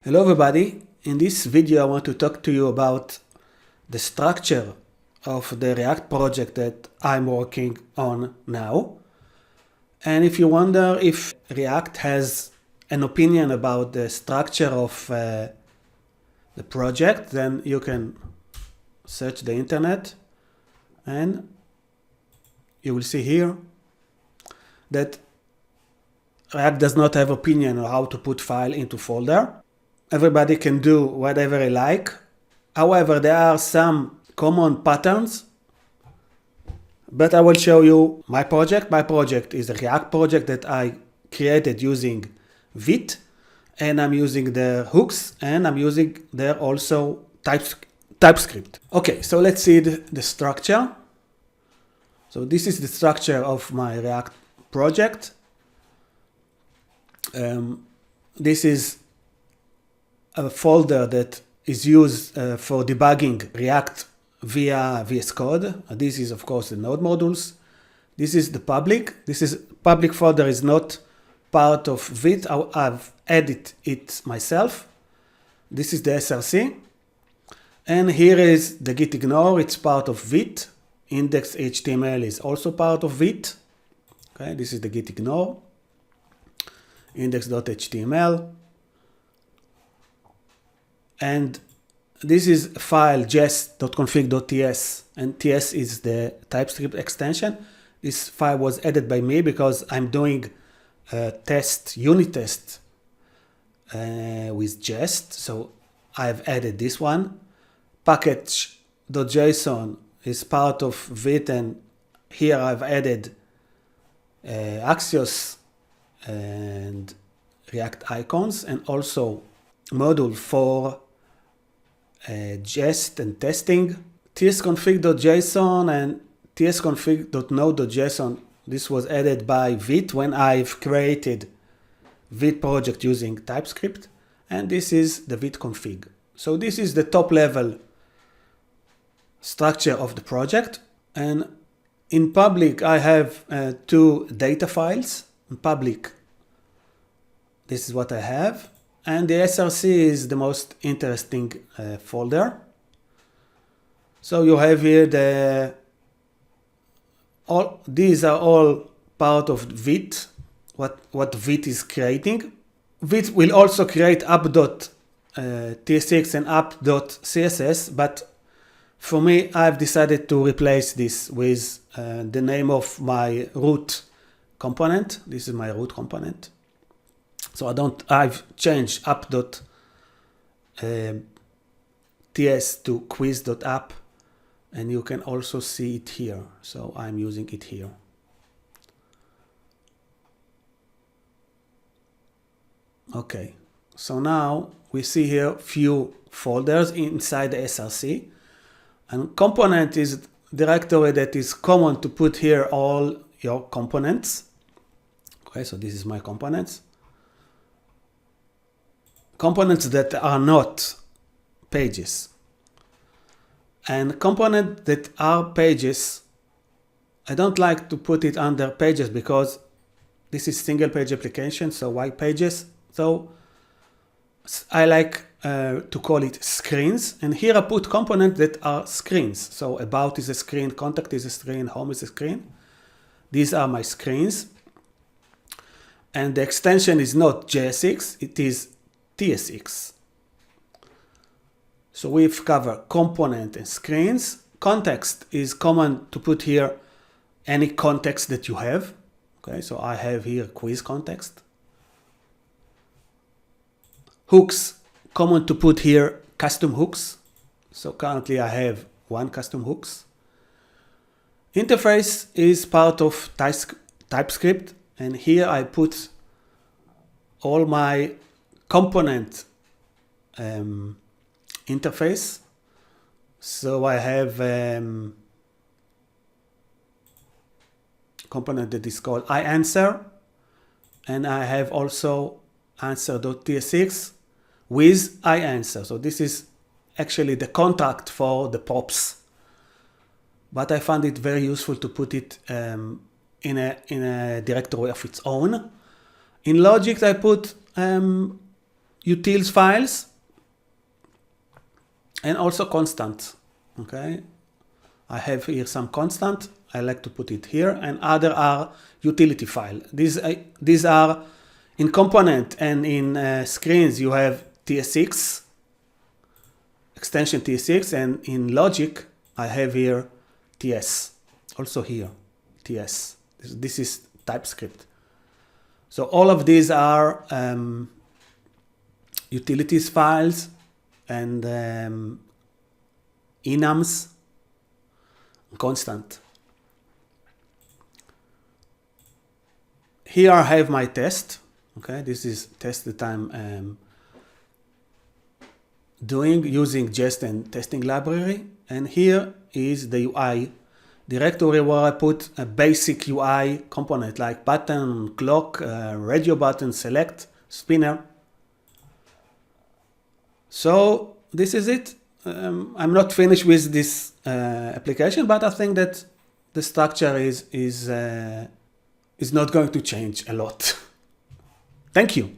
Hello everybody, in this video I want to talk to you about the structure of the React project that I'm working on now. And if you wonder if React has an opinion about the structure of the project, then you can search the internet and you will see here that React does not have opinion on how to put file into folder. Everybody can do whatever they like. However, there are some common patterns, but I will show you my project. My project is a React project that I created using vite, and I'm using the hooks, and I'm using there also TypeScript. Okay, so let's see the structure. So this is the structure of my React project. This is a folder that is used for debugging React via VS Code. This is of course the node modules. This is the public. This is public folder is not part of vite. I've added it myself. This is the Src. And here is the git ignore. It's part of vite. Index.html is also part of vite. Okay, this is the git ignore. Index.html. And this is file jest.config.ts, and ts is the TypeScript extension. This file was added by me because I'm doing a unit test with jest, so I've added this one. Package.json is part of vite, and here I've added Axios and React icons, and also module for jest and testing. tsconfig.json and tsconfig.node.json. This was added by vite when I've created vite project using TypeScript, and this is the vite config. So this is the top level structure of the project. And in public I have two data files. In public, this is what I have. And the Src is the most interesting folder. So you have here these are all part of vite, what vite is creating. Vite will also create app.tsx and app.css, but for me, I've decided to replace this with the name of my root component. This is my root component. So I've changed app.ts to quiz.app, and you can also see it here. So I'm using it here. Okay, so now we see here few folders inside the Src, and component is directory that is common to put here all your components. Okay, so this is my components. Components that are not pages. And components that are pages, I don't like to put it under pages because this is single page application, so why pages? So I like to call it screens, and here I put components that are screens. So about is a screen, contact is a screen, home is a screen. These are my screens. And the extension is not JSX, it is TSX. So we've covered component and screens. Context is common to put here any context that you have. Okay, so I have here quiz context. Hooks, common to put here custom hooks. So currently I have one custom hooks. Interface is part of TypeScript, and here I put all my component interface. So I have component that is called iAnswer, and I have also answer.tsx with iAnswer. So this is actually the contract for the props, but I found it very useful to put it in a directory of its own. In logic I put utils files and also constant. Okay, I have here some constant. I like to put it here, and other are utility file. These are in component and in screens. You have TSX, extension TSX, and in logic I have here TS. Also here TS. This is TypeScript. So all of these are utilities files and enums, constant. Here I have my test. Okay, this is test that I'm doing using jest and testing library. And here is the UI directory where I put a basic UI component like button, clock, radio button, select, spinner. So this is it. I'm not finished with this application, but I think that the structure is not going to change a lot. Thank you.